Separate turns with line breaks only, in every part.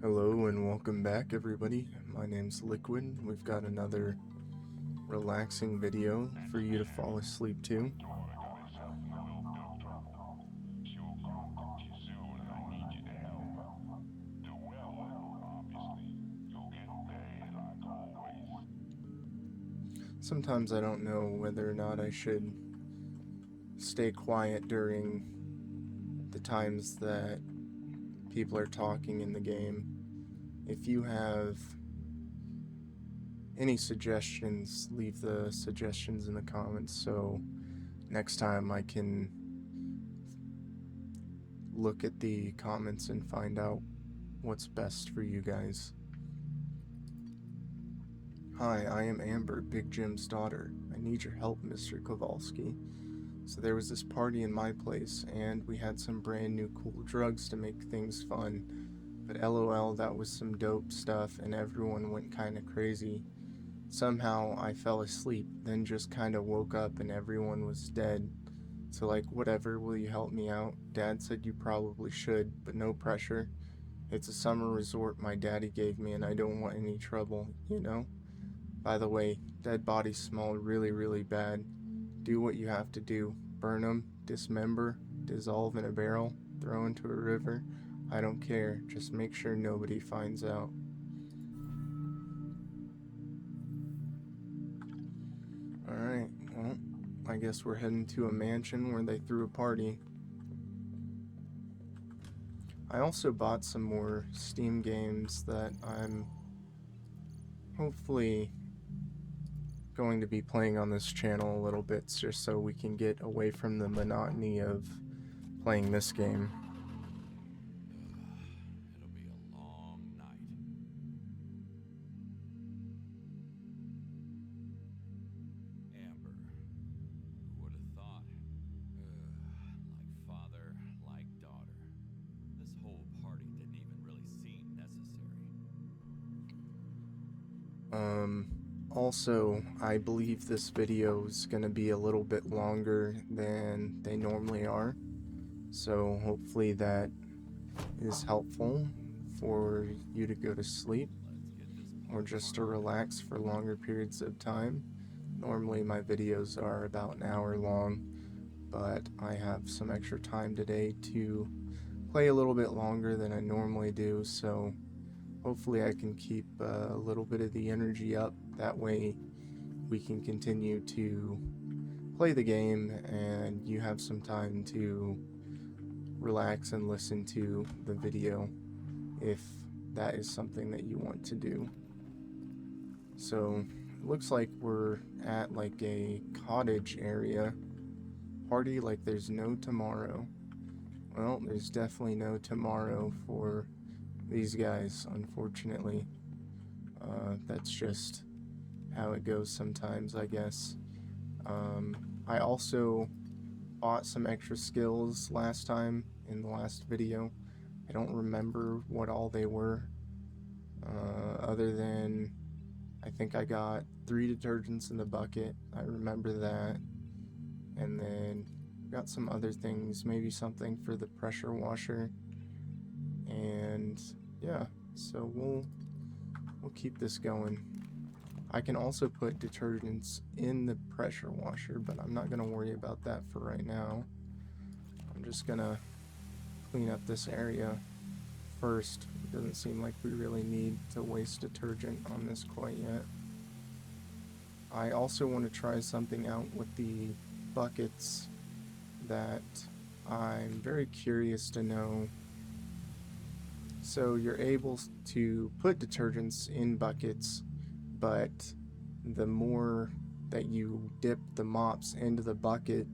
Hello and welcome back, everybody. My name's Liquid. We've got another relaxing video for you to fall asleep to. Sometimes I don't know whether or not I should stay quiet during the times that people are talking in the game. If you have any suggestions, leave the suggestions in the comments so next time I can look at the comments and find out what's best for you guys. Hi, I am Amber, Big Jim's daughter. I need your help, Mr. Kowalski. So there was this party in my place, and we had some brand new cool drugs to make things fun. But LOL, that was some dope stuff, and everyone went kinda crazy. Somehow I fell asleep, then just kinda woke up and everyone was dead. So like, whatever, will you help me out? Dad said you probably should, but no pressure. It's a summer resort my daddy gave me and I don't want any trouble, you know? By the way, dead bodies smell really, really bad. Do what you have to do. Burn them, dismember, dissolve in a barrel, throw into a river. I don't care. Just make sure nobody finds out. Alright, well, I guess we're heading to a mansion where they threw a party. I also bought some more Steam games that I'm hopefully going to be playing on this channel a little bit just so we can get away from the monotony of playing this game.
It'll be a long night. Amber, who would have thought? Like father, like daughter. This whole party didn't even really seem necessary.
Also, I believe this video is going to be a little bit longer than they normally are, so hopefully that is helpful for you to go to sleep or just to relax for longer periods of time. Normally my videos are about an hour long, but I have some extra time today to play a little bit longer than I normally do, so hopefully I can keep a little bit of the energy up. That way we can continue to play the game and you have some time to relax and listen to the video if that is something that you want to do. So it looks like we're at like a cottage area. Party like there's no tomorrow. Well, there's definitely no tomorrow for these guys, unfortunately. That's just how it goes sometimes, I guess. I also bought some extra skills last time in the last video. I don't remember what all they were, other than I think I got 3 detergents in the bucket. I remember that. And then got some other things, maybe something for the pressure washer. And yeah, so we'll keep this going. I can also put detergents in the pressure washer, but I'm not going to worry about that for right now. I'm just going to clean up this area first. It doesn't seem like we really need to waste detergent on this quite yet. I also want to try something out with the buckets that I'm very curious to know. So you're able to put detergents in buckets, but the more that you dip the mops into the bucket,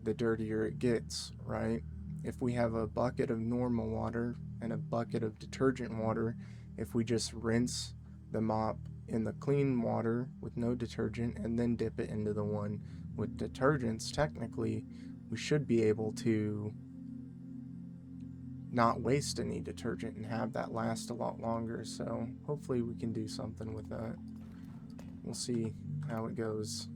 the dirtier it gets, right? If we have a bucket of normal water and a bucket of detergent water, if we just rinse the mop in the clean water with no detergent and then dip it into the one with detergents, technically we should be able to not waste any detergent and have that last a lot longer. So hopefully we can do something with that. We'll see how it goes.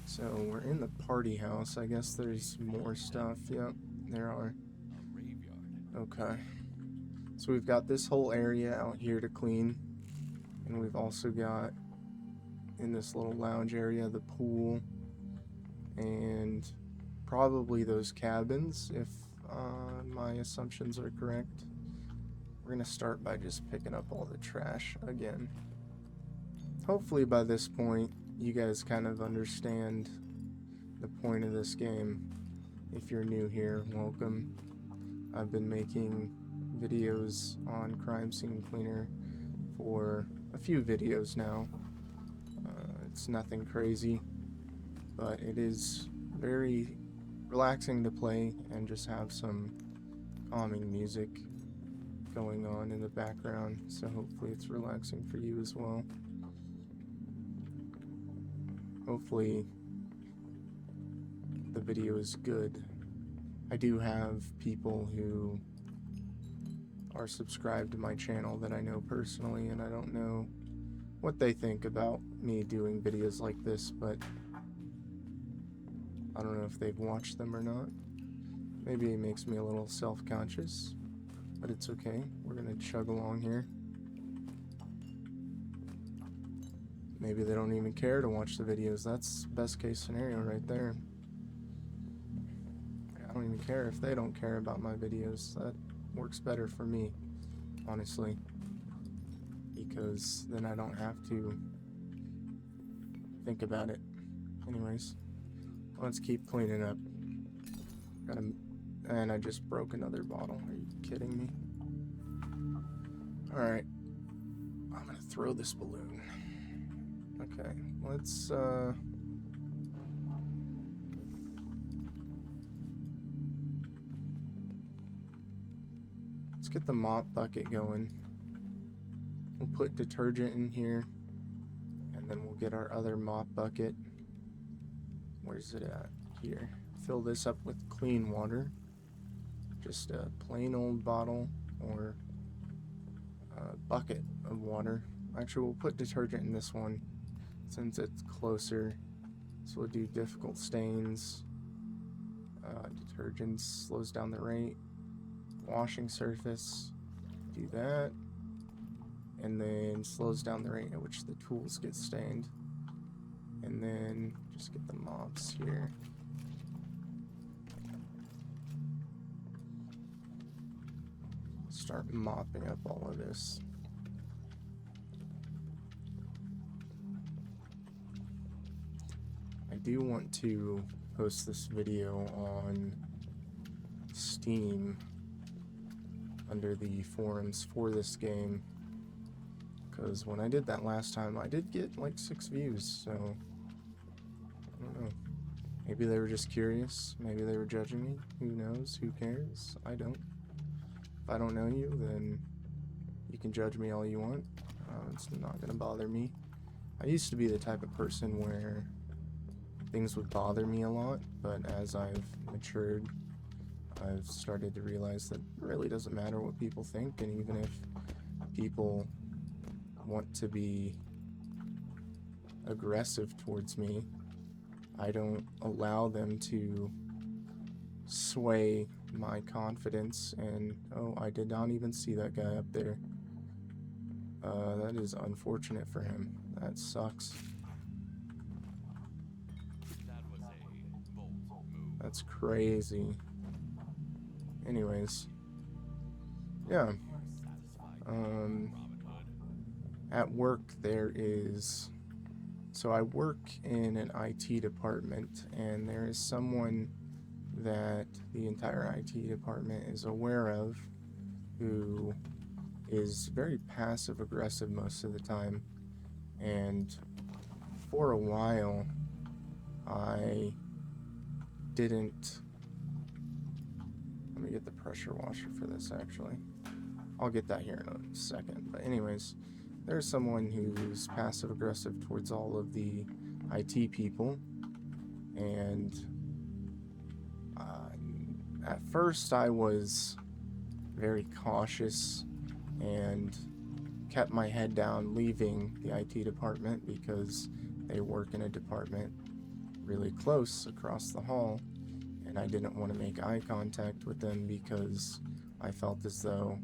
So we're in the party house. I guess there's more stuff. Yep, there are.
A graveyard.
Okay. So we've got this whole area out here to clean. And we've also got, in this little lounge area, the pool. And probably those cabins, if my assumptions are correct. We're going to start by just picking up all the trash again. Hopefully by this point, you guys kind of understand the point of this game. If you're new here, welcome. I've been making videos on Crime Scene Cleaner for a few videos now. It's nothing crazy, but it is very relaxing to play and just have some calming music going on in the background, so hopefully it's relaxing for you as well. Hopefully the video is good. I do have people who are subscribed to my channel that I know personally, and I don't know what they think about me doing videos like this, but I don't know if they've watched them or not. Maybe it makes me a little self-conscious, but it's okay. We're gonna chug along here. Maybe they don't even care to watch the videos. That's best case scenario right there. I don't even care if they don't care about my videos. That works better for me, honestly, because then I don't have to think about it. Anyways, let's keep cleaning up. And I just broke another bottle. Are you kidding me? Alright. I'm gonna throw this balloon. Okay, let's get the mop bucket going. We'll put detergent in here, and then we'll get our other mop bucket. Where's it at? Here. Fill this up with clean water. Just a plain old bottle or a bucket of water. Actually, we'll put detergent in this one since it's closer. So we'll do difficult stains. Detergent slows down the rate. Washing surface, do that. And then slows down the rate at which the tools get stained. And then just get the mops here. Start mopping up all of this. I do want to post this video on Steam under the forums for this game, because when I did that last time I did get like 6 views, so I don't know. Maybe they were just curious, maybe they were judging me, who knows, who cares, I don't. If I don't know you, then you can judge me all you want. It's not gonna bother me. I used to be the type of person where things would bother me a lot, but as I've matured, I've started to realize that it really doesn't matter what people think, and even if people want to be aggressive towards me, I don't allow them to sway my confidence. And oh, I did not even see that guy up there. That is unfortunate for him. That sucks.
That was a bold move.
That's crazy. Anyways, yeah.
You are satisfied with Robin Hood.
At work there is, so I work in an IT department, and there is someone that the entire IT department is aware of who is very passive aggressive most of the time. And for a while I didn't, let me get the pressure washer for this actually. I'll get that here in a second. But anyways, there's someone who's passive aggressive towards all of the IT people, and at first I was very cautious and kept my head down leaving the IT department, because they work in a department really close across the hall, and I didn't want to make eye contact with them because I felt as though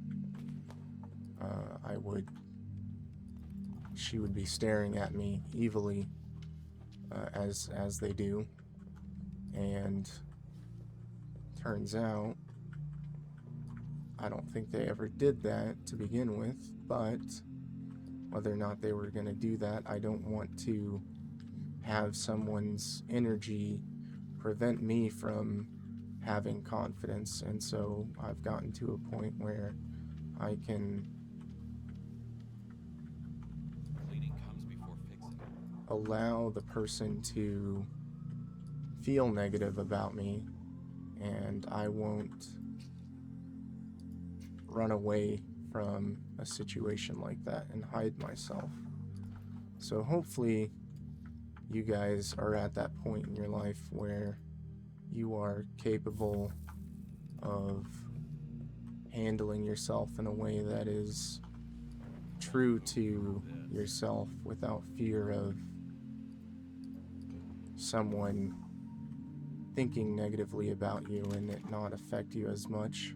she would be staring at me evilly, as they do. And turns out I don't think they ever did that to begin with, but whether or not they were going to do that, I don't want to have someone's energy prevent me from having confidence. And so I've gotten to a point where I can
Cleaning comes before fixing.
allow the person to feel negative about me, and I won't run away from a situation like that and hide myself. So hopefully you guys are at that point in your life where you are capable of handling yourself in a way that is true to yourself without fear of someone thinking negatively about you and it not affect you as much.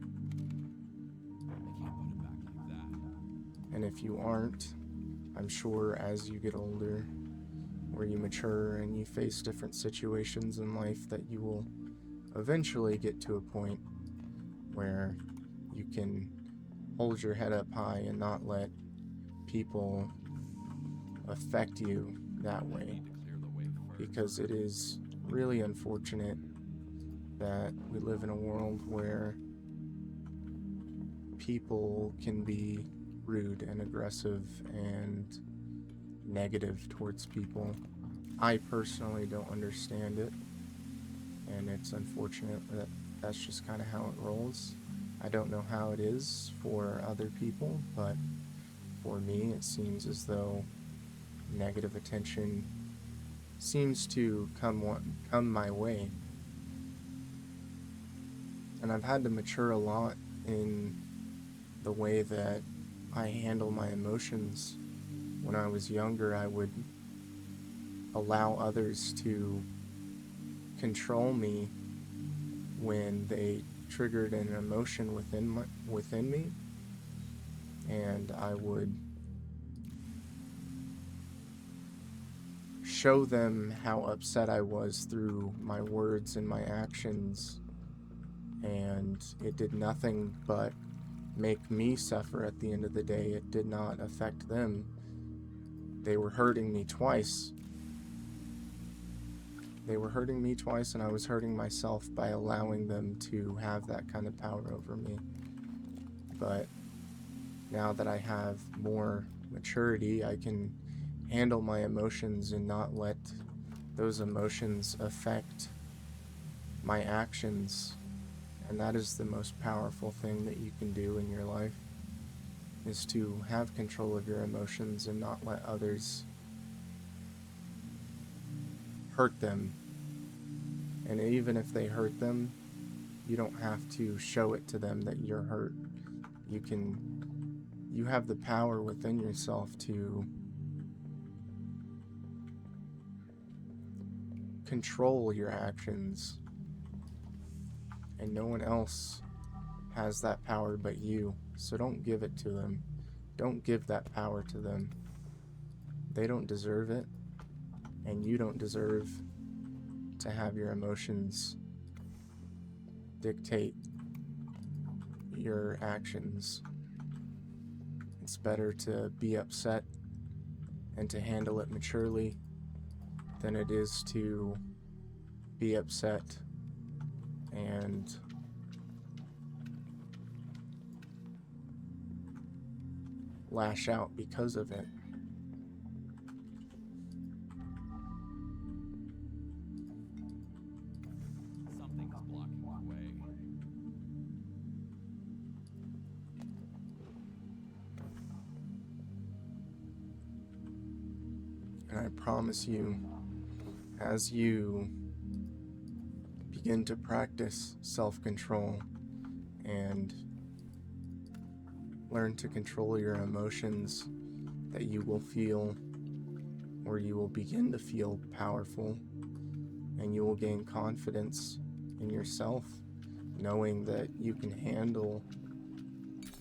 They can't put it back like that.
And if you aren't, I'm sure as you get older, where you mature and you face different situations in life, that you will eventually get to a point where you can hold your head up high and not let people affect you that
They
way.
need to clear the way first.
Because it is really unfortunate that we live in a world where people can be rude and aggressive and negative towards people. I personally don't understand it, and it's unfortunate that that's just kind of how it rolls. I don't know how it is for other people, but for me it seems as though negative attention seems to come my way. And I've had to mature a lot in the way that I handle my emotions. When I was younger, I would allow others to control me when they triggered an emotion within me, and I would show them how upset I was through my words and my actions, and it did nothing but make me suffer at the end of the day. It did not affect them. They were hurting me twice. They were hurting me twice, and I was hurting myself by allowing them to have that kind of power over me. But now that I have more maturity, I can handle my emotions and not let those emotions affect my actions. And that is the most powerful thing that you can do in your life, is to have control of your emotions and not let others hurt them. And even if they hurt them, you don't have to show it to them that you're hurt. You have the power within yourself to control your actions, and no one else has that power but you. So don't give it to them. Don't give that power to them. They don't deserve it, and you don't deserve to have your emotions dictate your actions. It's better to be upset and to handle it maturely than it is to be upset and lash out because of it.
Something's blocking the way.
And I promise you, as you begin to practice self-control and learn to control your emotions, that you will feel, or you will begin to feel, powerful and you will gain confidence in yourself, knowing that you can handle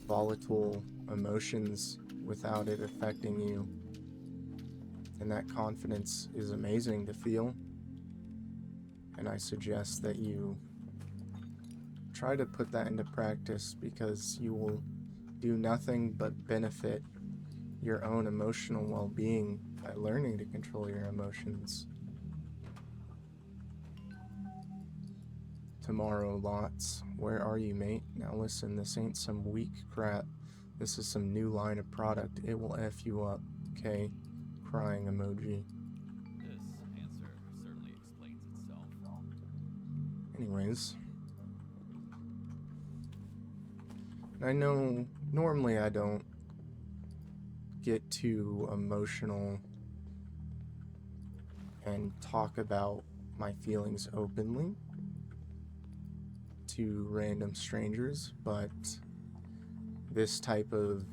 volatile emotions without it affecting you. And that confidence is amazing to feel. And I suggest that you try to put that into practice, because you will do nothing but benefit your own emotional well-being by learning to control your emotions. Tomorrow, Lots. Where are you, mate? Now listen, this ain't some weak crap. This is some new line of product. It will F you up, okay? Crying emoji.
This answer certainly explains itself.
Anyways. I know normally I don't get too emotional and talk about my feelings openly to random strangers, but this type of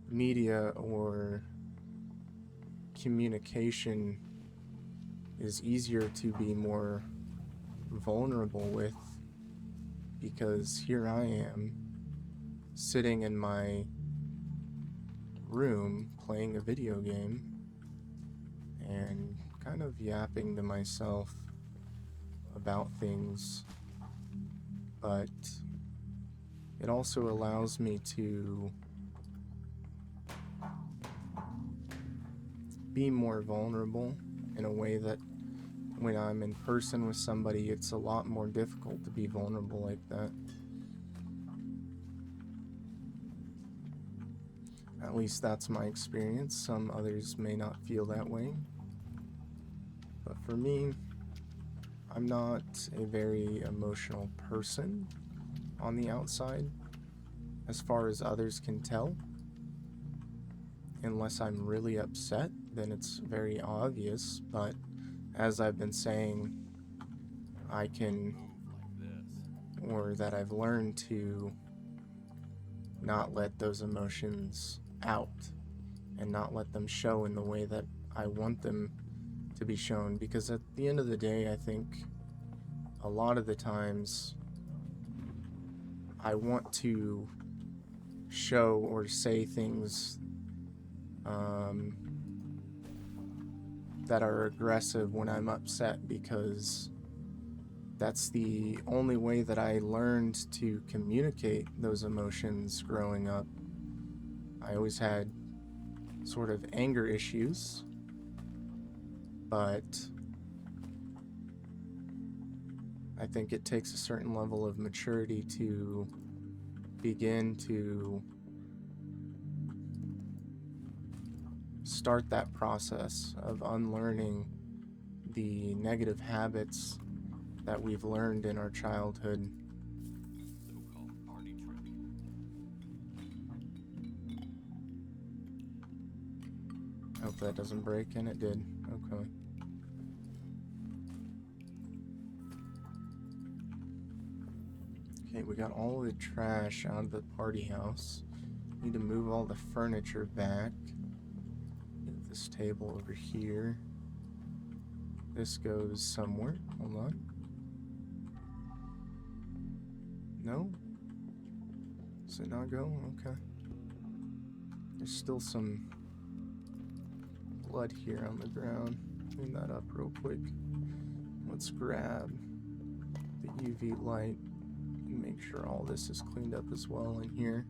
media or communication is easier to be more vulnerable with, because here I am sitting in my room playing a video game and kind of yapping to myself about things, but it also allows me to be more vulnerable in a way that when I'm in person with somebody, it's a lot more difficult to be vulnerable like that. At least that's my experience. Some others may not feel that way. But for me, I'm not a very emotional person on the outside, as far as others can tell. Unless I'm really upset, then it's very obvious. But as I've been saying, I can, or that I've learned to not let those emotions out and not let them show in the way that I want them to be shown, because at the end of the day, I think a lot of the times I want to show or say things that are aggressive when I'm upset, because that's the only way that I learned to communicate those emotions growing up. I always had sort of anger issues, but I think it takes a certain level of maturity to begin to start that process of unlearning the negative habits that we've learned in our childhood.
So-called party trick.
Hope that doesn't break, and it did. Okay. Okay, we got all the trash out of the party house. Need to move all the furniture back. Move this table over here. This goes somewhere. Hold on. No? Does it not go? Okay. There's still some blood here on the ground. Clean that up real quick. Let's grab the UV light and make sure all this is cleaned up as well in here,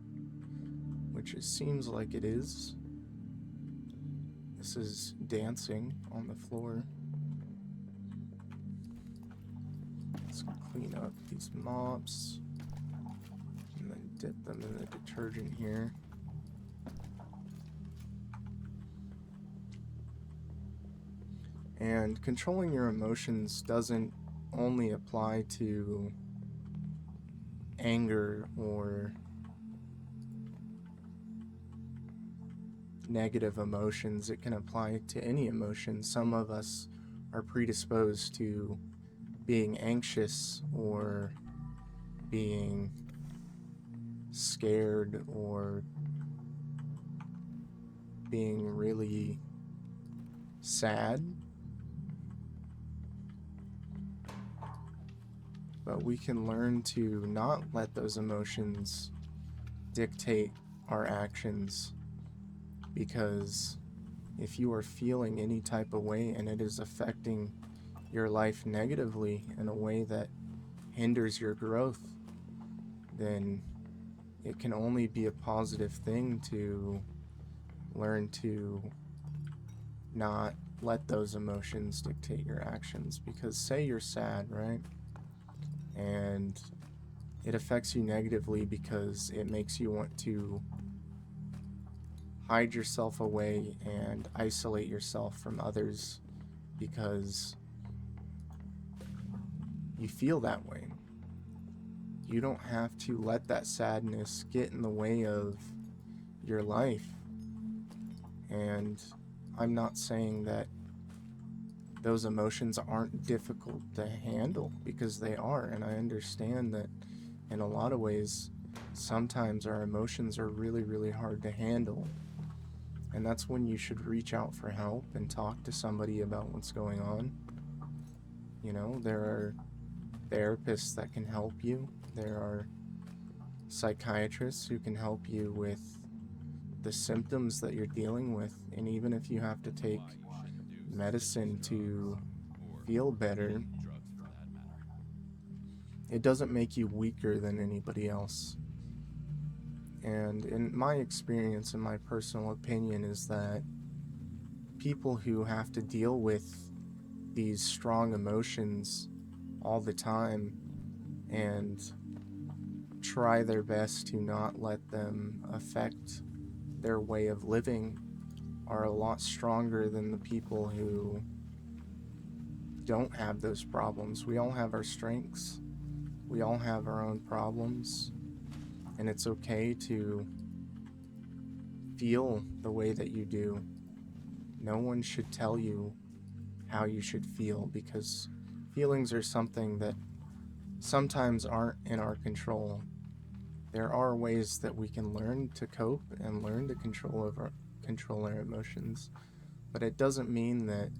which it seems like it is. This is dancing on the floor. Let's clean up these mops and then dip them in the detergent here. And controlling your emotions doesn't only apply to anger or negative emotions. It can apply to any emotion. Some of us are predisposed to being anxious or being scared or being really sad. but we can learn to not let those emotions dictate our actions, because if you are feeling any type of way and it is affecting your life negatively in a way that hinders your growth, then it can only be a positive thing to learn to not let those emotions dictate your actions. Because say you're sad, right? And it affects you negatively because it makes you want to hide yourself away and isolate yourself from others because you feel that way. You don't have to let that sadness get in the way of your life. And I'm not saying that those emotions aren't difficult to handle, because they are, and I understand that in a lot of ways sometimes our emotions are really, really hard to handle. And that's when you should reach out for help and talk to somebody about what's going on. You know, there are therapists that can help you. There are psychiatrists who can help you with the symptoms that you're dealing with. And even if you have to take medicine to feel better, it doesn't make you weaker than anybody else. And in my experience and my personal opinion is that people who have to deal with these strong emotions all the time and try their best to not let them affect their way of living are a lot stronger than the people who don't have those problems. We all have our strengths. We all have our own problems. And it's okay to feel the way that you do. No one should tell you how you should feel, because feelings are something that sometimes aren't in our control. There are ways that we can learn to cope and learn to control our emotions, but it doesn't mean that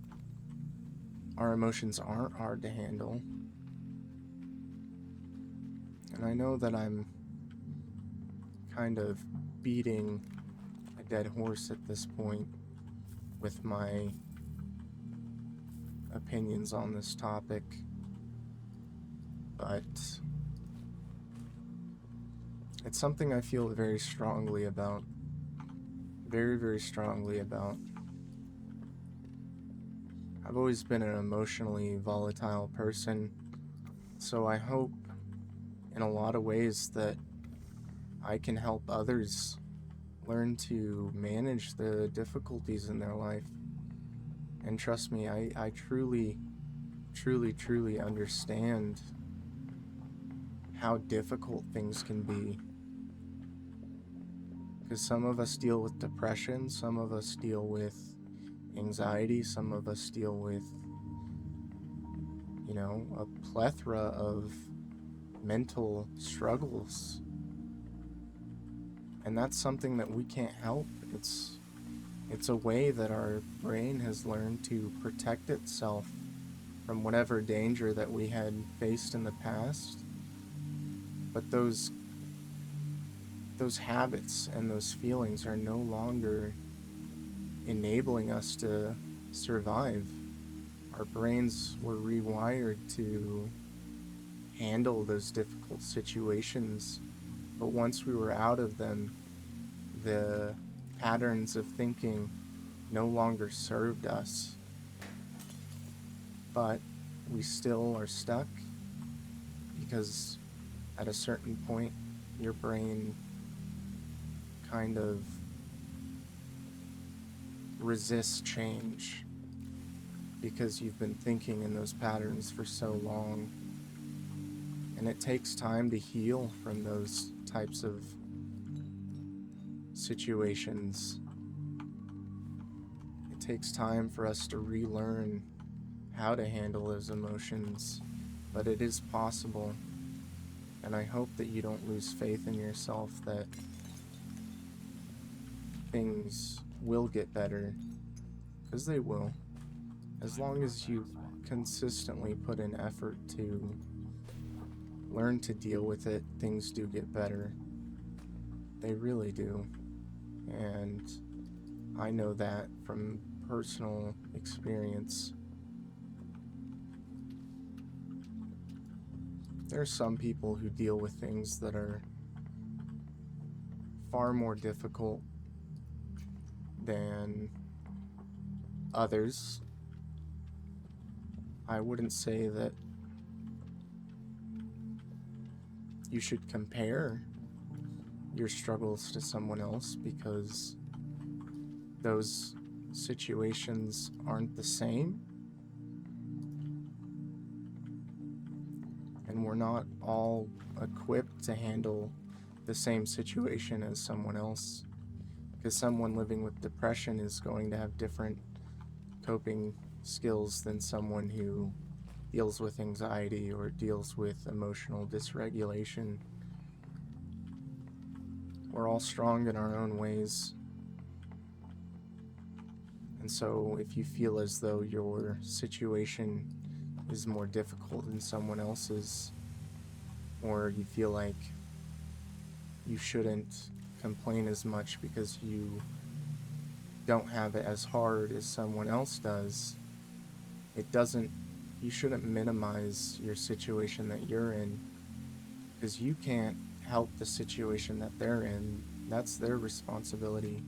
our emotions aren't hard to handle. And I know that I'm kind of beating a dead horse at this point with my opinions on this topic, but it's something I feel very strongly about. Very, very strongly about. I've always been an emotionally volatile person, so I hope in a lot of ways that I can help others learn to manage the difficulties in their life. And trust me, I truly, truly, truly understand how difficult things can be. Because some of us deal with depression, some of us deal with anxiety, some of us deal with, you know, a plethora of mental struggles. And that's something that we can't help. It's a way that our brain has learned to protect itself from whatever danger that we had faced in the past. But those habits and those feelings are no longer enabling us to survive. Our brains were rewired to handle those difficult situations, but once we were out of them, the patterns of thinking no longer served us. But we still are stuck, because at a certain point your brain kind of resists change because you've been thinking in those patterns for so long. And it takes time to heal from those types of situations. It takes time for us to relearn how to handle those emotions, but it is possible. And I hope that you don't lose faith in yourself that things will get better, because they will, as long as you consistently put in effort to learn to deal with it, things do get better. They really do. And I know that from personal experience. There are some people who deal with things that are far more difficult than others. I wouldn't say that you should compare your struggles to someone else, because those situations aren't the same. And we're not all equipped to handle the same situation as someone else, because someone living with depression is going to have different coping skills than someone who deals with anxiety or deals with emotional dysregulation. We're all strong in our own ways. And so if you feel as though your situation is more difficult than someone else's, or you feel like you shouldn't complain as much because you don't have it as hard as someone else does, you shouldn't minimize your situation that you're in, because you can't help the situation that they're in. That's their responsibility.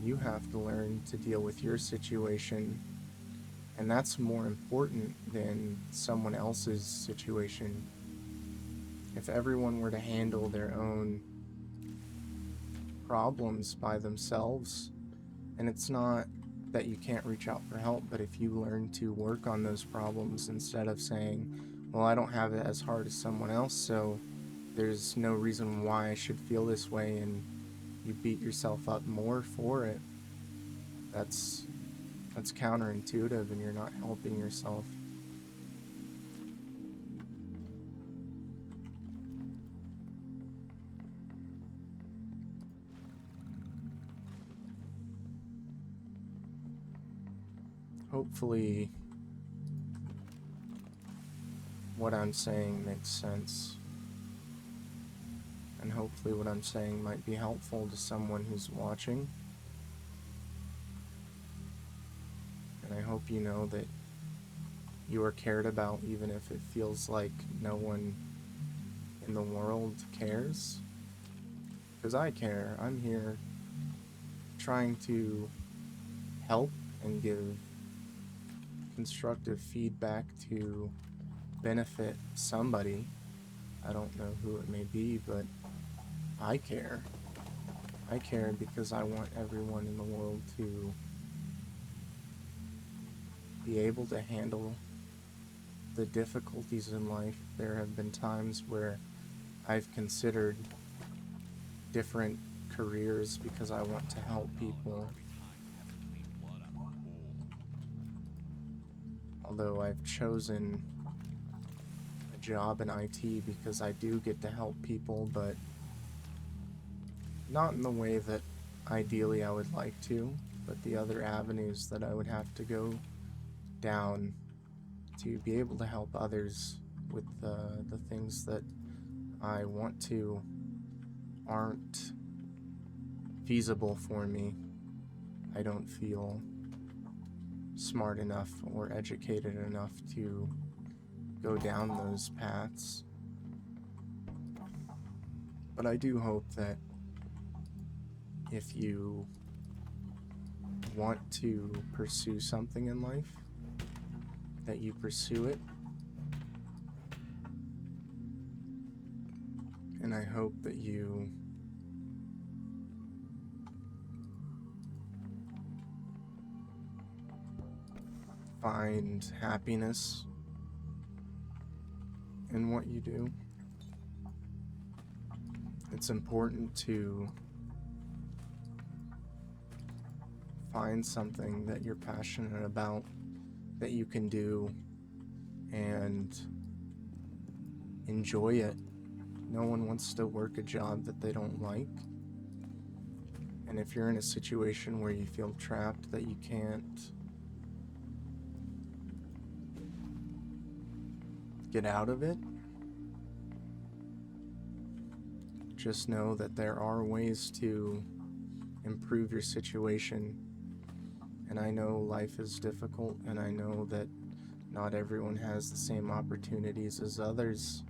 You have to learn to deal with your situation, and that's more important than someone else's situation. If everyone were to handle their own problems by themselves, and it's not that you can't reach out for help, but if you learn to work on those problems instead of saying, well, I don't have it as hard as someone else, so there's no reason why I should feel this way, and you beat yourself up more for it, that's counterintuitive, and you're not helping yourself. Hopefully, what I'm saying makes sense, and hopefully what I'm saying might be helpful to someone who's watching. And I hope you know that you are cared about, even if it feels like no one in the world cares. Because I care. I'm here trying to help and give constructive feedback to benefit somebody. I don't know who it may be, but I care. I care because I want everyone in the world to be able to handle the difficulties in life. There have been times where I've considered different careers because I want to help people. Although I've chosen a job in IT because I do get to help people, but not in the way that ideally I would like to, but the other avenues that I would have to go down to be able to help others with the things that I want to aren't feasible for me. I don't feel smart enough or educated enough to go down those paths. But I do hope that if you want to pursue something in life, that you pursue it. And I hope that you find happiness in what you do. It's important to find something that you're passionate about, that you can do and enjoy it. No one wants to work a job that they don't like. And if you're in a situation where you feel trapped, that you can't get out of it, just know that there are ways to improve your situation. And I know life is difficult, and I know that not everyone has the same opportunities as others.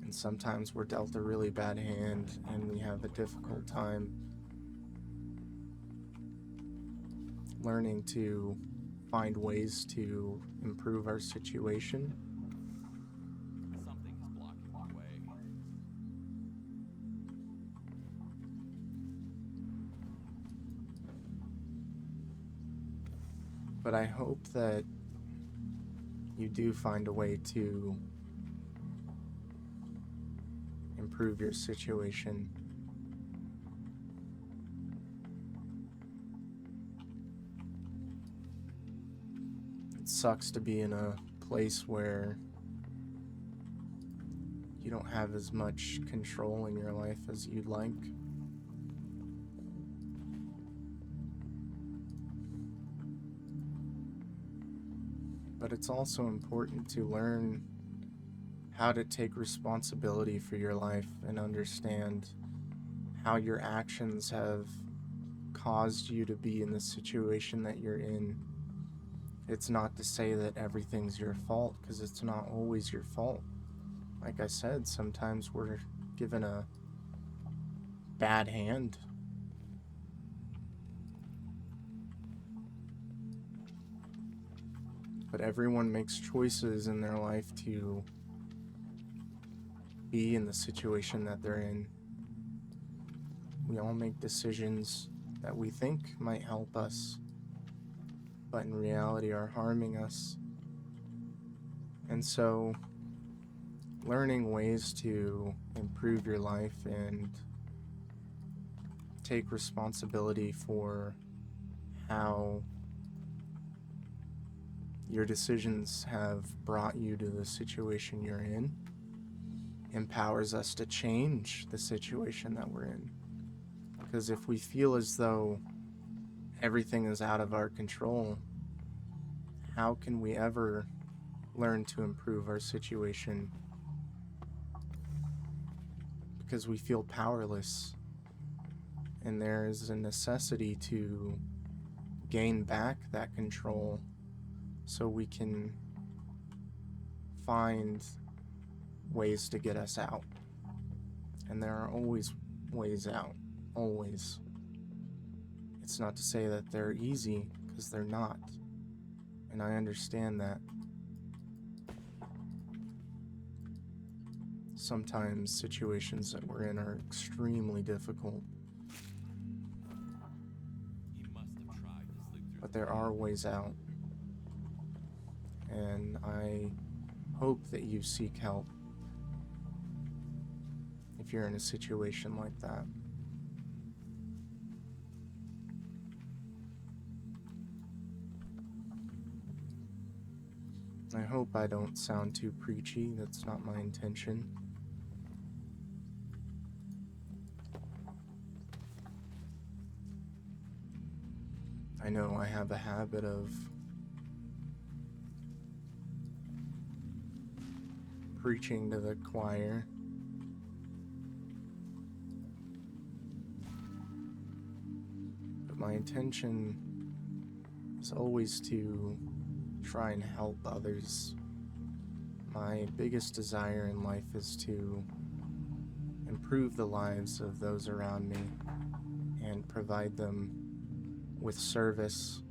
And sometimes we're dealt a really bad hand and we have a difficult time learning to find ways to improve our situation.
Something is blocking the way.
But I hope that you do find a way to improve your situation. It sucks to be in a place where you don't have as much control in your life as you'd like. But it's also important to learn how to take responsibility for your life and understand how your actions have caused you to be in the situation that you're in. It's not to say that everything's your fault, because it's not always your fault. Like I said, sometimes we're given a bad hand. But everyone makes choices in their life to be in the situation that they're in. We all make decisions that we think might help us, but in reality are harming us. And so, learning ways to improve your life and take responsibility for how your decisions have brought you to the situation you're in empowers us to change the situation that we're in. Because if we feel as though everything is out of our control, how can we ever learn to improve our situation? Because we feel powerless, and there is a necessity to gain back that control so we can find ways to get us out. And there are always ways out, always. It's not to say that they're easy, because they're not. And I understand that. Sometimes situations that we're in are extremely difficult,
He must have tried to sleep through
but there are ways out. And I hope that you seek help if you're in a situation like that. I hope I don't sound too preachy. That's not my intention. I know I have a habit of preaching to the choir. But my intention is always to try and help others. My biggest desire in life is to improve the lives of those around me and provide them with service.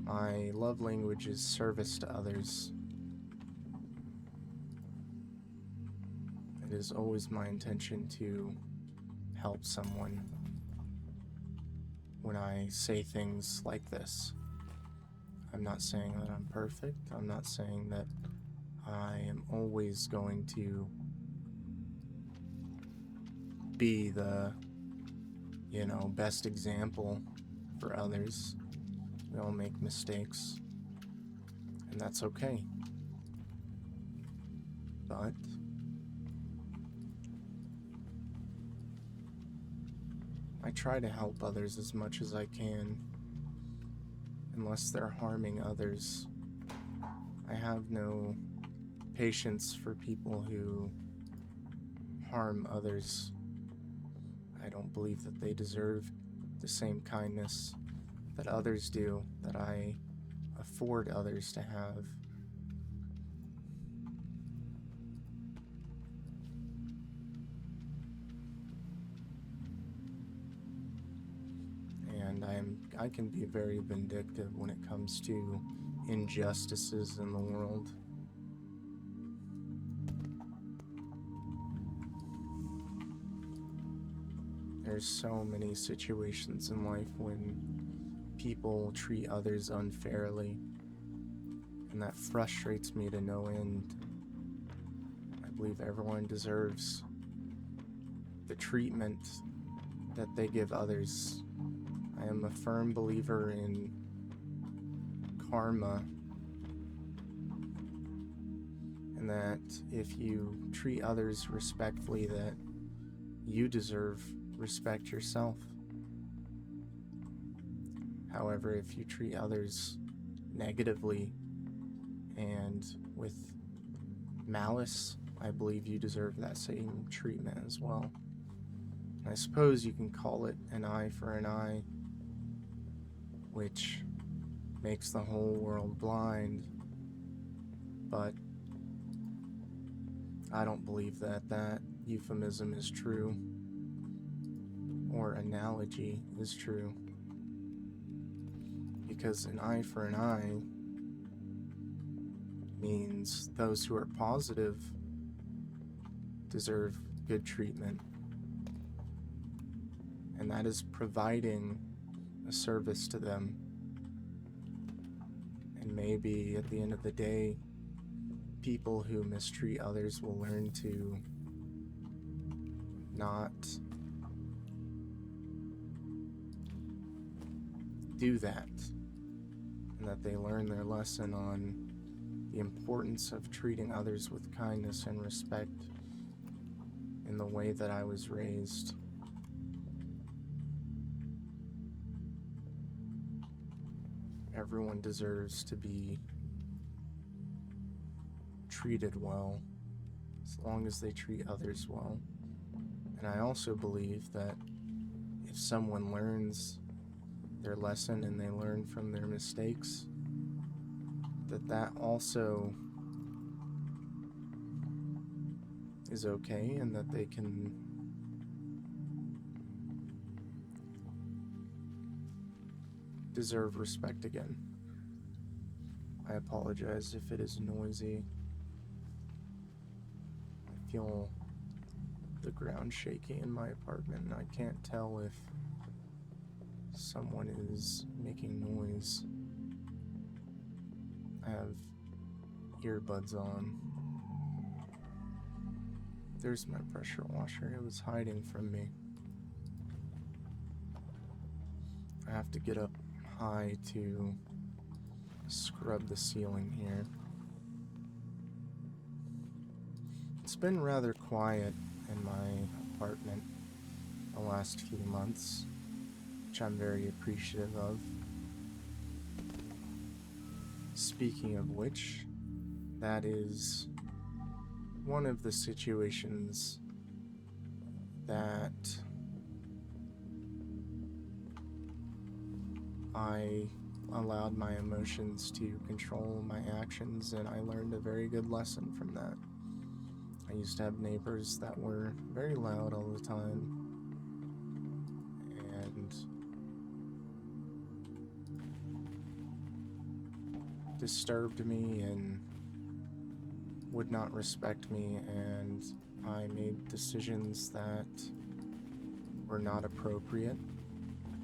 My love language is service to others. It is always my intention to help someone when I say things like this. I'm not saying that I'm perfect. I'm not saying that I am always going to be the, best example for others. We all make mistakes, and that's okay. But I try to help others as much as I can, unless they're harming others. I have no patience for people who harm others. I don't believe that they deserve the same kindness that others do, that I afford others to have. And I can be very vindictive when it comes to injustices in the world. There's so many situations in life when people treat others unfairly, and that frustrates me to no end. I believe everyone deserves the treatment that they give others. I am a firm believer in karma, and that if you treat others respectfully, that you deserve respect yourself. However, if you treat others negatively and with malice, I believe you deserve that same treatment as well. I suppose you can call it an eye for an eye, which makes the whole world blind, but I don't believe that that euphemism is true, or analogy is true, because an eye for an eye means those who are positive deserve good treatment, and that is providing a service to them. And maybe at the end of the day, people who mistreat others will learn to not do that, and that they learn their lesson on the importance of treating others with kindness and respect in the way that I was raised. Everyone deserves to be treated well, as long as they treat others well. And I also believe that if someone learns their lesson and they learn from their mistakes, that also is okay, and that they can deserve respect again. I apologize if it is noisy. I feel the ground shaking in my apartment, and I can't tell if someone is making noise. I have earbuds on. There's my pressure washer. It was hiding from me. I have to get up high to scrub the ceiling here. It's been rather quiet in my apartment the last few months, which I'm very appreciative of. Speaking of which, that is one of the situations that I allowed my emotions to control my actions, and I learned a very good lesson from that. I used to have neighbors that were very loud all the time, and disturbed me and would not respect me, and I made decisions that were not appropriate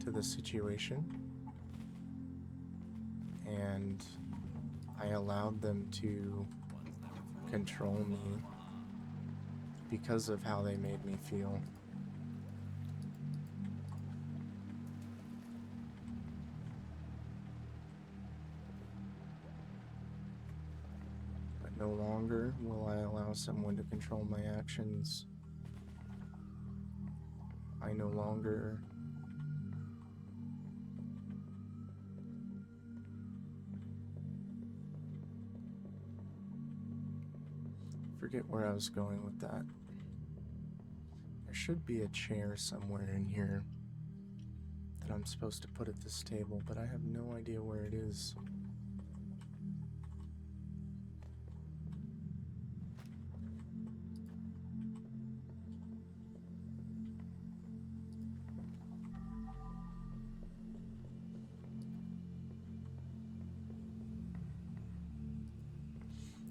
to the situation, and I allowed them to control me because of how they made me feel. But no longer will I allow someone to control my actions. I no longer forget where I was going with that. should be a chair somewhere in here that I'm supposed to put at this table, but I have no idea where it is.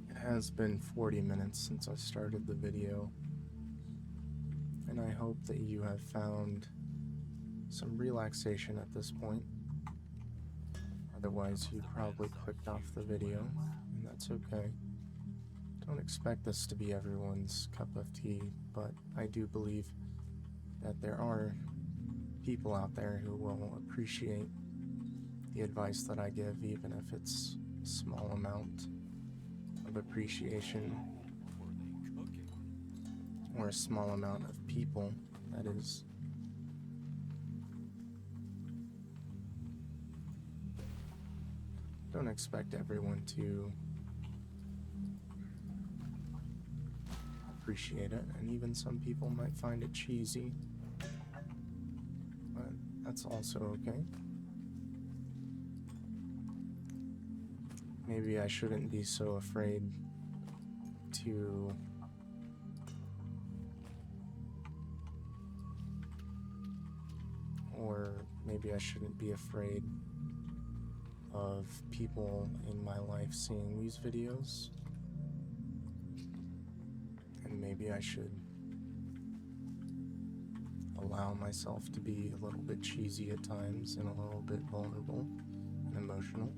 It has been 40 minutes since I started the video, and I hope that you have found some relaxation at this point. Otherwise, you probably clicked off the video, and that's okay. Don't expect this to be everyone's cup of tea, but I do believe that there are people out there who will appreciate the advice that I give, even if it's a small amount of appreciation,
Were they cooking?
or a small amount of people, that is. Don't expect everyone to appreciate it, and even some people might find it cheesy, but that's also okay. Maybe I shouldn't be so afraid to or maybe I shouldn't be afraid of people in my life seeing these videos, and maybe I should allow myself to be a little bit cheesy at times and a little bit vulnerable and emotional.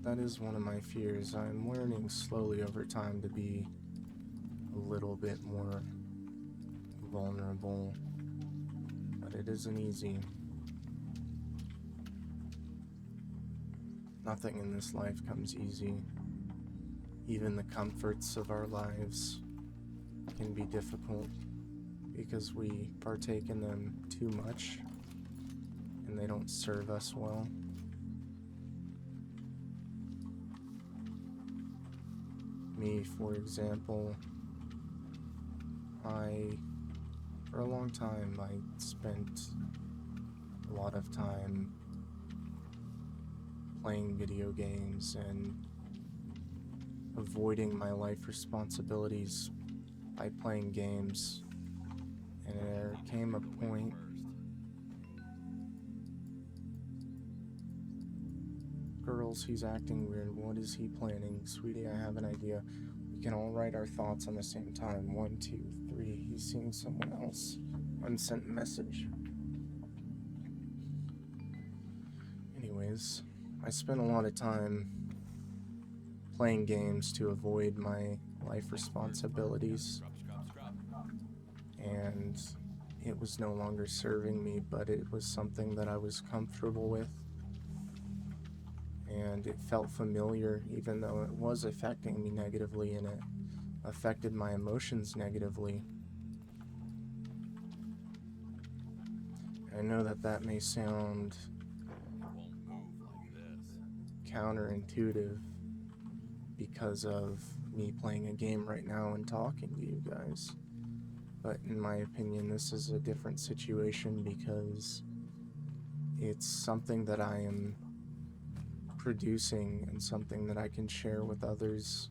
That is one of my fears. I'm learning slowly over time to be a little bit more vulnerable, but it isn't easy. Nothing in this life comes easy. Even the comforts of our lives can be difficult because we partake in them too much and they don't serve us well. Me, for example, for a long time, I spent a lot of time playing video games and avoiding my life responsibilities by playing games. And there came a point Girls, he's acting weird. What is he planning? Sweetie, I have an idea. We can all write our thoughts on the same time. 1, 2, 3. He's seeing someone else. Unsent message. Anyways, I spent a lot of time playing games to avoid my life responsibilities. And it was no longer serving me, but it was something that I was comfortable with. And it felt familiar, even though it was affecting me negatively, and it affected my emotions negatively. I know that that may sound counterintuitive because of me playing a game right now and talking to you guys, but in my opinion, this is a different situation because it's something that I am producing and something that I can share with others,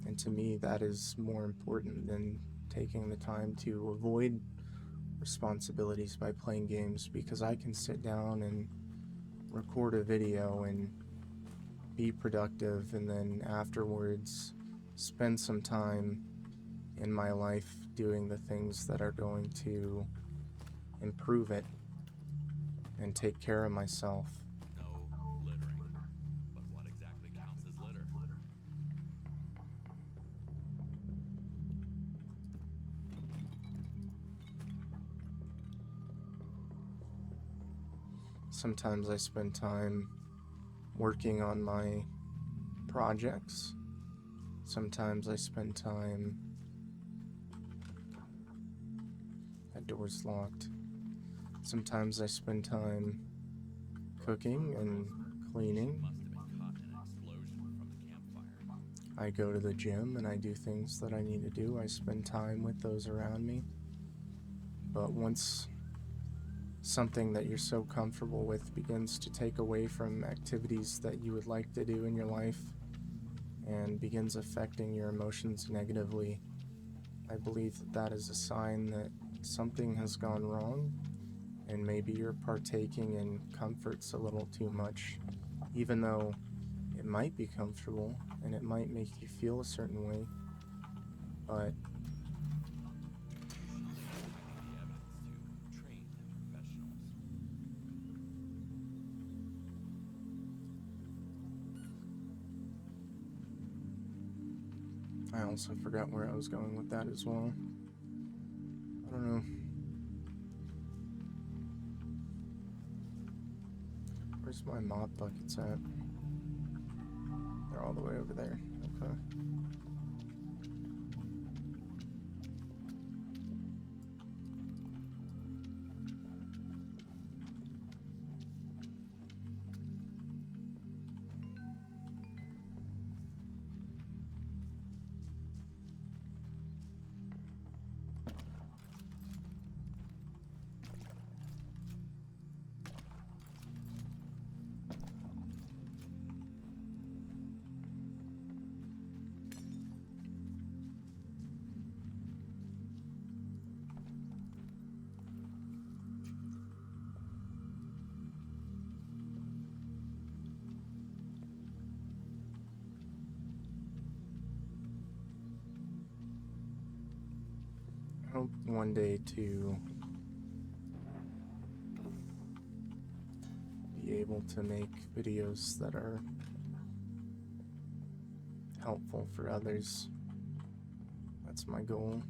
and to me that is more important than taking the time to avoid responsibilities by playing games, because I can sit down and record a video and be productive and then afterwards spend some time in my life doing the things that are going to improve it and take care of myself. Sometimes I spend time working on my projects. Sometimes I spend time door's locked. Sometimes I spend time cooking and cleaning.
Must have been caught in an explosion from the campfire.
I go to the gym and I do things that I need to do. I spend time with those around me. But once something that you're so comfortable with begins to take away from activities that you would like to do in your life and begins affecting your emotions negatively, I believe that that is a sign that something has gone wrong, and maybe you're partaking in comforts a little too much, even though it might be comfortable and it might make you feel a certain way, but
The evidence to trained professionals.
I also forgot where I was going with that as well. I don't know. Where's my mop buckets at? They're all the way over there. Okay. I hope one day to be able to make videos that are helpful for others. That's my goal.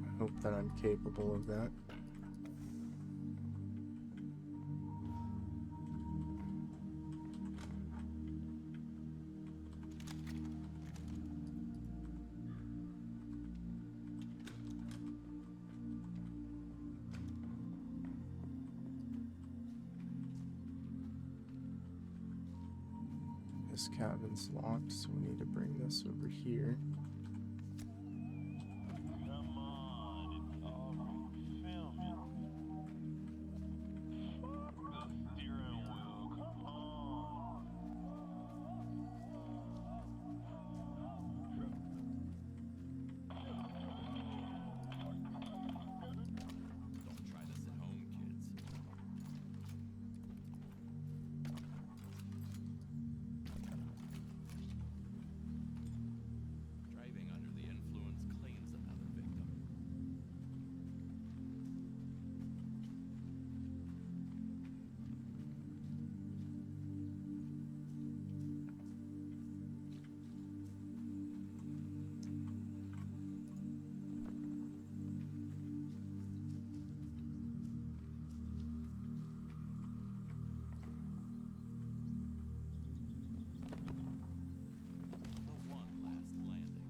I hope that I'm capable of that. This cabin's locked, so we need to bring this over here.
Come on, it's already filming. Fuck the steering wheel, come on.
Don't try this at home, kids. Driving under the influence claims another victim. The one last landing.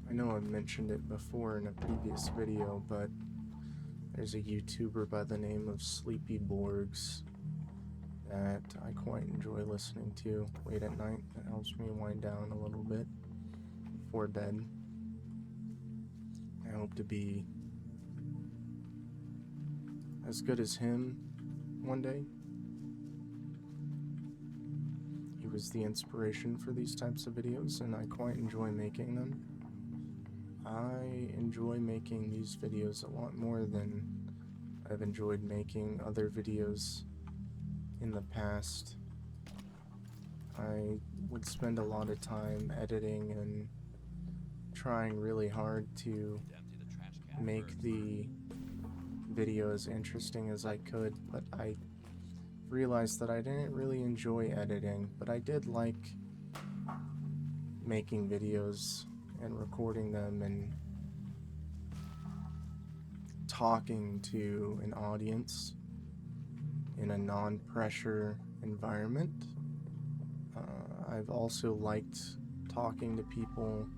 I know I've mentioned it before in a previous video, but there's a YouTuber by the name of Sleepy Borgs that I quite enjoy listening to late at night. It helps me wind down a little bit before bed. I hope to be as good as him one day. He was the inspiration for these types of videos, and I quite enjoy making them. I enjoy making these videos a lot more than I've enjoyed making other videos in the past. I would spend a lot of time editing and trying really hard to
Empty the trash can
make
first.
the video as interesting as I could, but I realized that I didn't really enjoy editing, but I did like making videos and recording them and talking to an audience in a non-pressure environment. I've also liked talking to people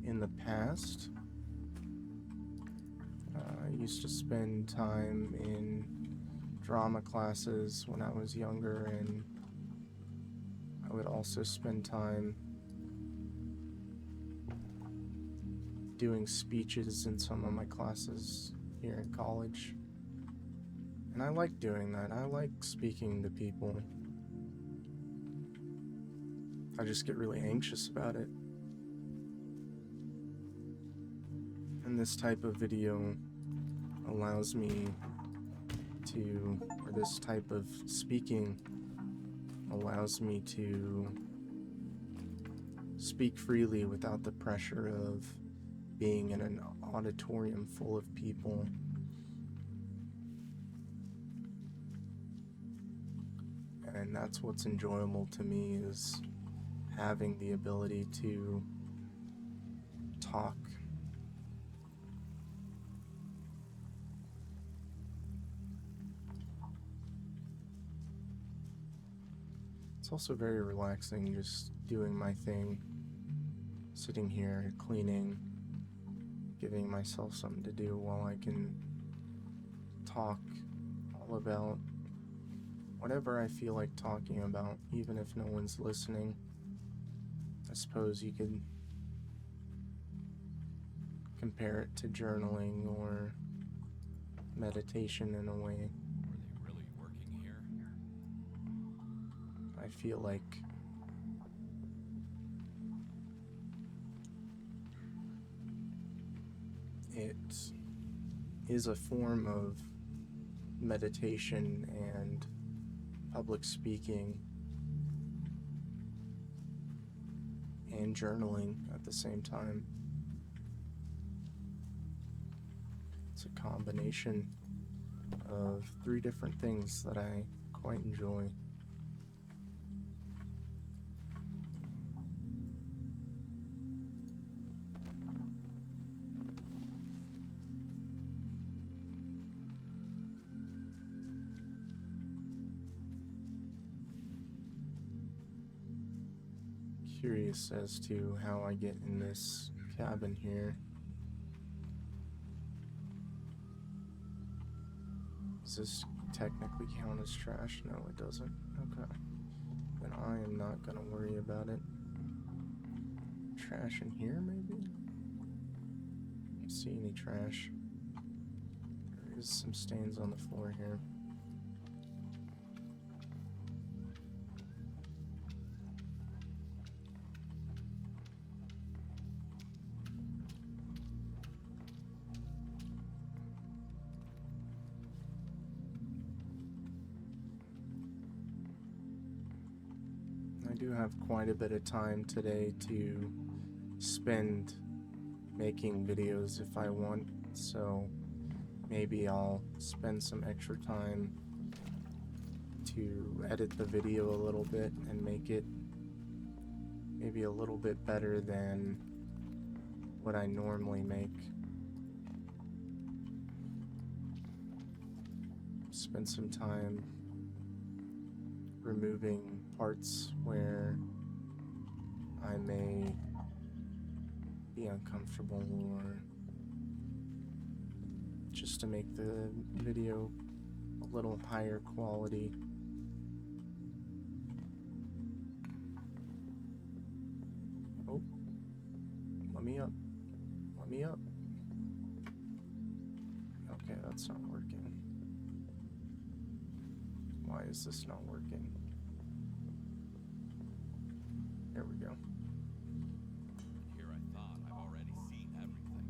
in the past. I used to spend time in drama classes when I was younger, and I would also spend time doing speeches in some of my classes here in college. And I like doing that. I like speaking to people. I just get really anxious about it. And this type of video allows me to, or this type of speaking allows me to speak freely without the pressure of being in an auditorium full of people. And that's what's enjoyable to me, is having the ability to talk. It's also very relaxing just doing my thing, sitting here, cleaning, giving myself something to do while I can talk all about whatever I feel like talking about, even if no one's listening. I suppose you could compare it to journaling or meditation in a way.
Were they really working here?
I feel like it is a form of meditation and public speaking and journaling at the same time. It's a combination of 3 different things that I quite enjoy. Curious as to how I get in this cabin here. Does this technically count as trash? No, it doesn't. Okay. Then I am not gonna worry about it. Trash in here, maybe? Don't see any trash. There is some stains on the floor here. I do have quite a bit of time today to spend making videos if I want, so maybe I'll spend some extra time to edit the video a little bit and make it maybe a little bit better than what I normally make. Spend some time removing parts where I may be uncomfortable, or just to make the video a little higher quality. Oh, let me up. Let me up. Okay, that's not working. Why is this not working? There we go.
Here I thought I've already seen everything.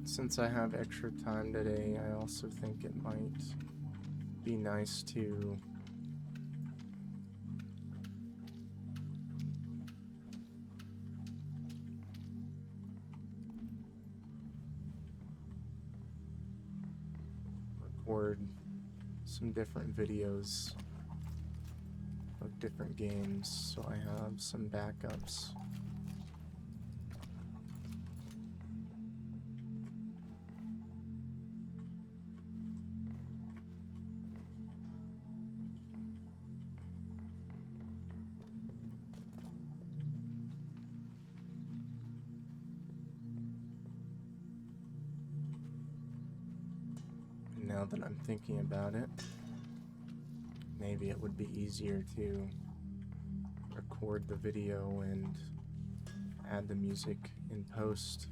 since I have extra time today, I also think it might be nice to record some different videos of different games so I have some backups. And now that I'm thinking about it, maybe it would be easier to record the video and add the music in post.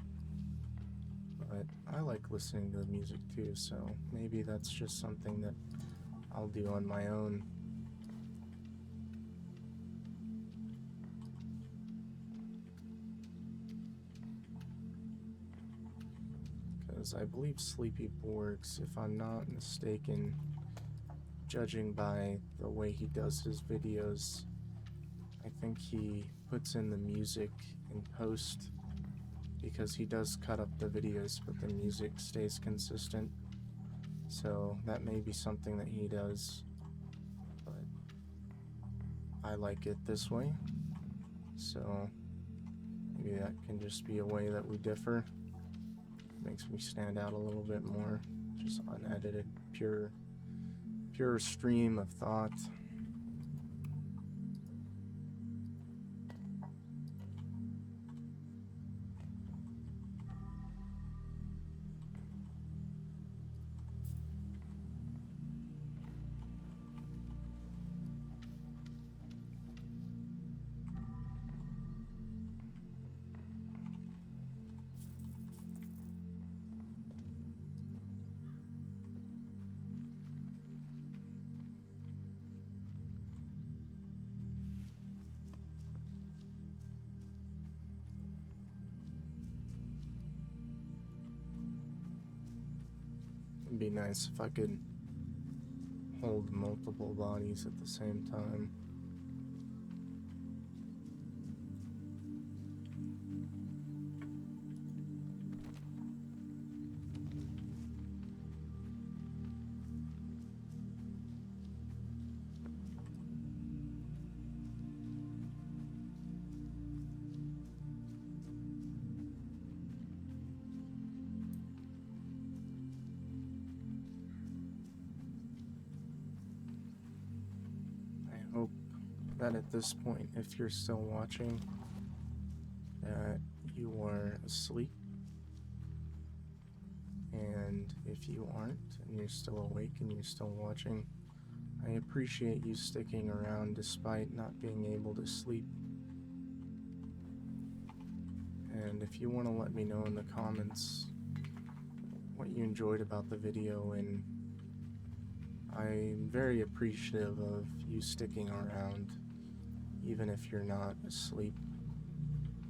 But I like listening to the music too, so maybe that's just something that I'll do on my own. Because I believe Sleepy Borgs, if I'm not mistaken, judging by the way he does his videos, I think he puts in the music in post because he does cut up the videos, but the music stays consistent. So that may be something that he does, but I like it this way. So maybe that can just be a way that we differ. Makes me stand out a little bit more. Just unedited, pure stream of thought. It'd be nice if I could hold multiple bodies at the same time. I hope that at this point, if you're still watching, that you are asleep. And if you aren't, and you're still awake and you're still watching, I appreciate you sticking around despite not being able to sleep. And if you want to let me know in the comments what you enjoyed about the video, and I'm very appreciative of you sticking around even if you're not asleep,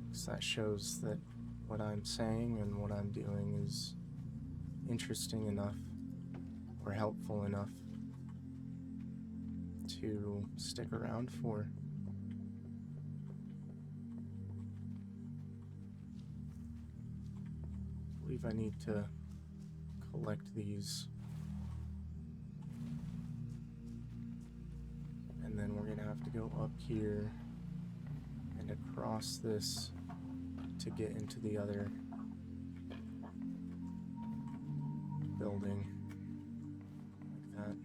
because that shows that what I'm saying and what I'm doing is interesting enough or helpful enough to stick around for. I believe I need to collect these, and then we're gonna have to go up here and across this to get into the other building, like that.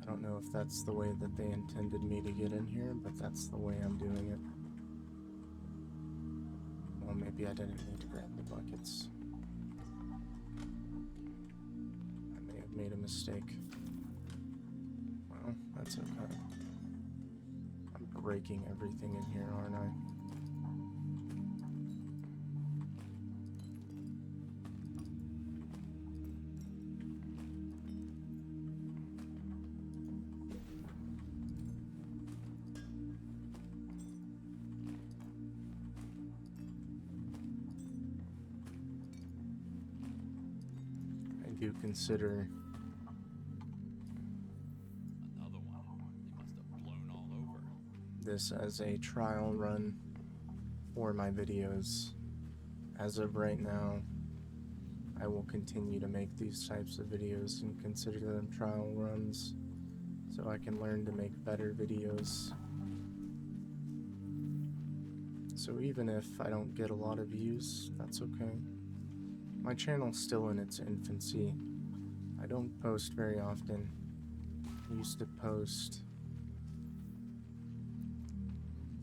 I don't know if that's the way that they intended me to get in here, but that's the way I'm doing it. Well, maybe I didn't need to grab the buckets. I may have made a mistake. Well, that's okay. I'm breaking everything in here, aren't I? do consider
Another one. They must have blown all over.
this as a trial run for my videos. As of right now, I will continue to make these types of videos and consider them trial runs so I can learn to make better videos. So even if I don't get a lot of views, that's okay. My channel's still in its infancy. I don't post very often. I used to post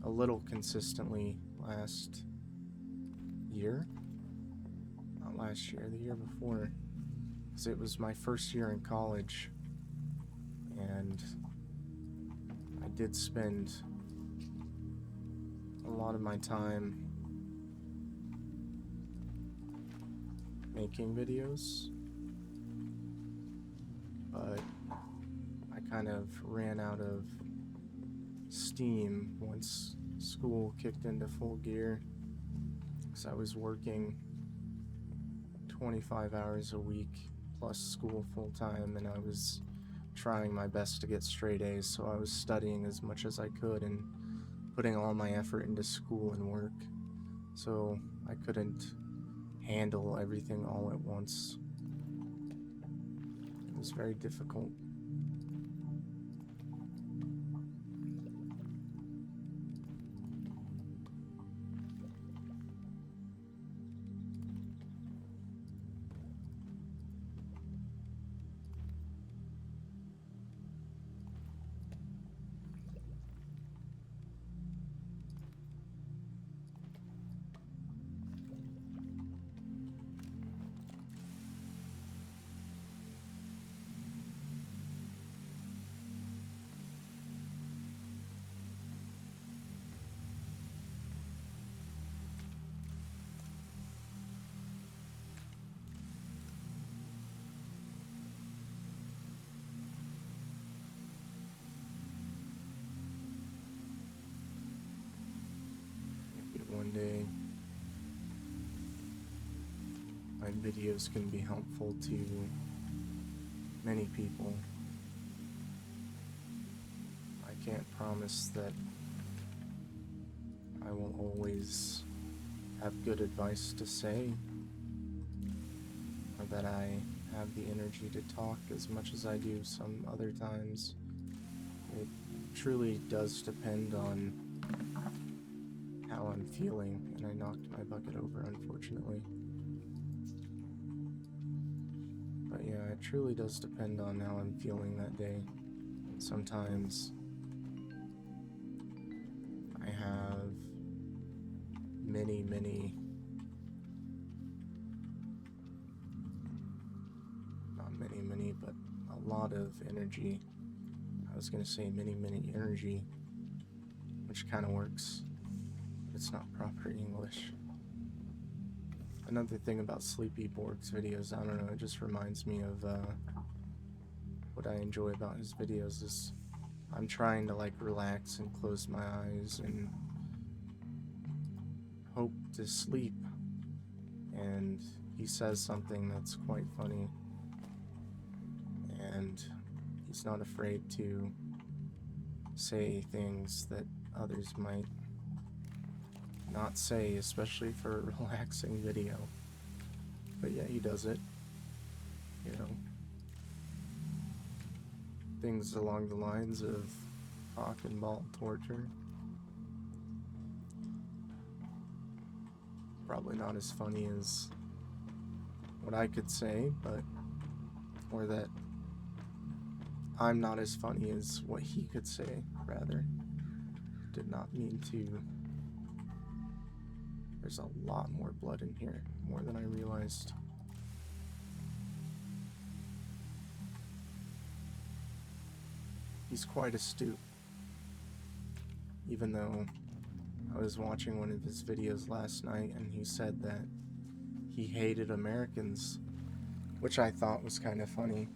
a little consistently last year. Not last year, the year before. Because it was my first year in college. And I did spend a lot of my time making videos, but I kind of ran out of steam once school kicked into full gear, because I was working 25 hours a week plus school full time, and I was trying my best to get straight A's, so I was studying as much as I could and putting all my effort into school and work, so I couldn't handle everything all at once. It was very difficult. One day, my videos can be helpful to many people. I can't promise that I will always have good advice to say, or that I have the energy to talk as much as I do some other times. It truly does depend on how I'm feeling, and I knocked my bucket over, unfortunately. But yeah, it truly does depend on how I'm feeling that day. Sometimes I have many, not many, but a lot of energy. I was gonna say many energy, which kind of works. It's not proper English. Another thing about Sleepy Borg's videos, I don't know, it just reminds me of what I enjoy about his videos is I'm trying to like relax and close my eyes and hope to sleep, and he says something that's quite funny, and he's not afraid to say things that others might not say, especially for a relaxing video. But yeah, he does it, you know. Things along the lines of cock and ball torture. Probably not as funny as what I could say, but or that I'm not as funny as what he could say, rather. Did not mean to. There's a lot more blood in here, more than I realized. He's quite astute. Even though I was watching one of his videos last night and he said that he hated Americans, which I thought was kind of funny.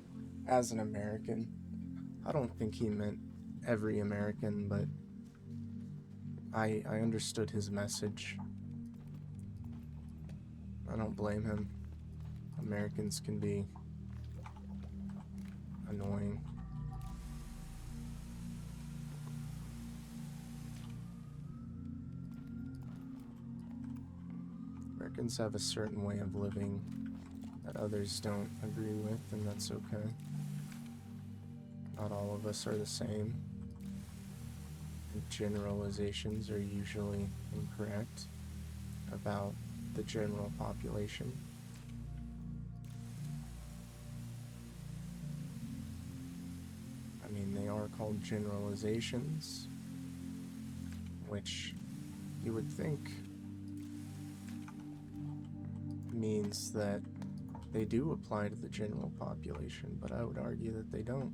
As an American, I don't think he meant every American, but I understood his message. I don't blame him. Americans can be annoying. Americans have a certain way of living that others don't agree with, and that's okay. Not all of us are the same. And generalizations are usually incorrect about the general population. I mean, they are called generalizations, which you would think means that they do apply to the general population, but I would argue that they don't,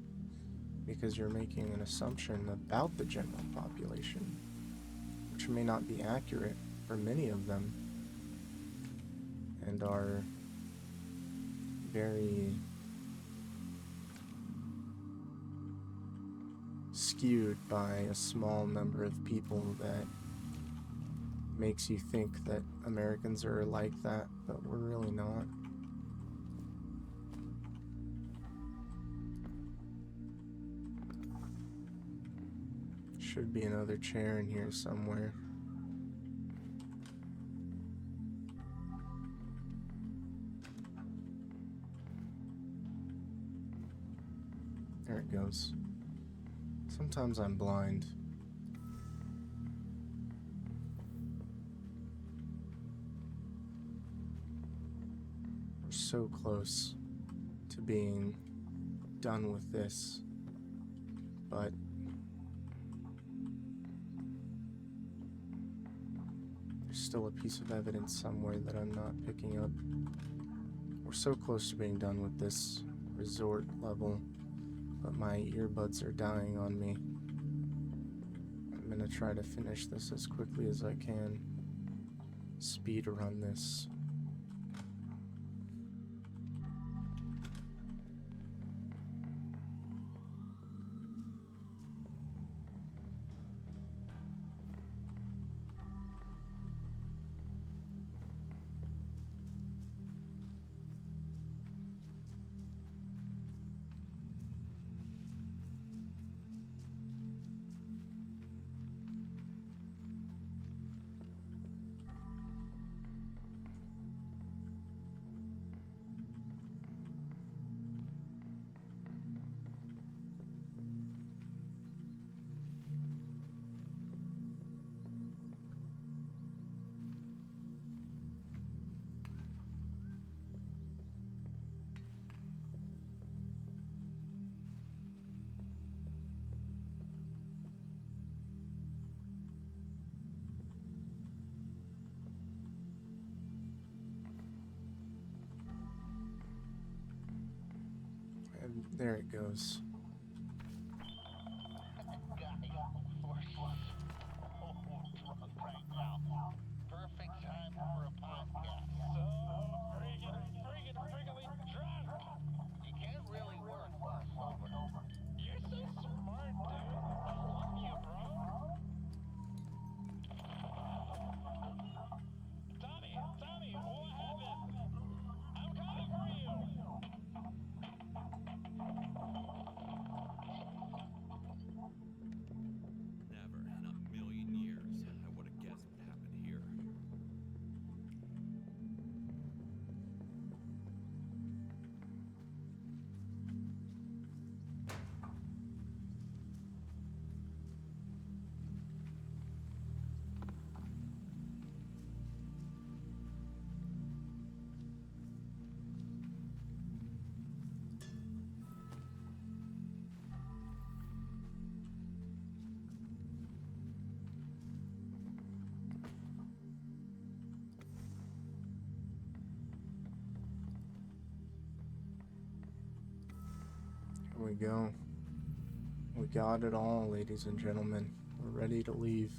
because you're making an assumption about the general population, which may not be accurate for many of them, and are very skewed by a small number of people that makes you think that Americans are like that, but we're really not. Should be another chair in here somewhere. There it goes. Sometimes I'm blind. We're so close to being done with this, but there's still a piece of evidence somewhere that I'm not picking up. We're so close to being done with this resort level, but my earbuds are dying on me. I'm gonna try to finish this as quickly as I can. Speed run this. And there it goes.
Perfect time for a podcast. So friggin' drunk. You can't really work while sober. You're so smart, dude. I love you, bro. Tommy, what happened? I'm coming for you.
Never in a million years I would have guessed what happened here.
Here we go. We got it all, ladies and gentlemen. We're ready to leave.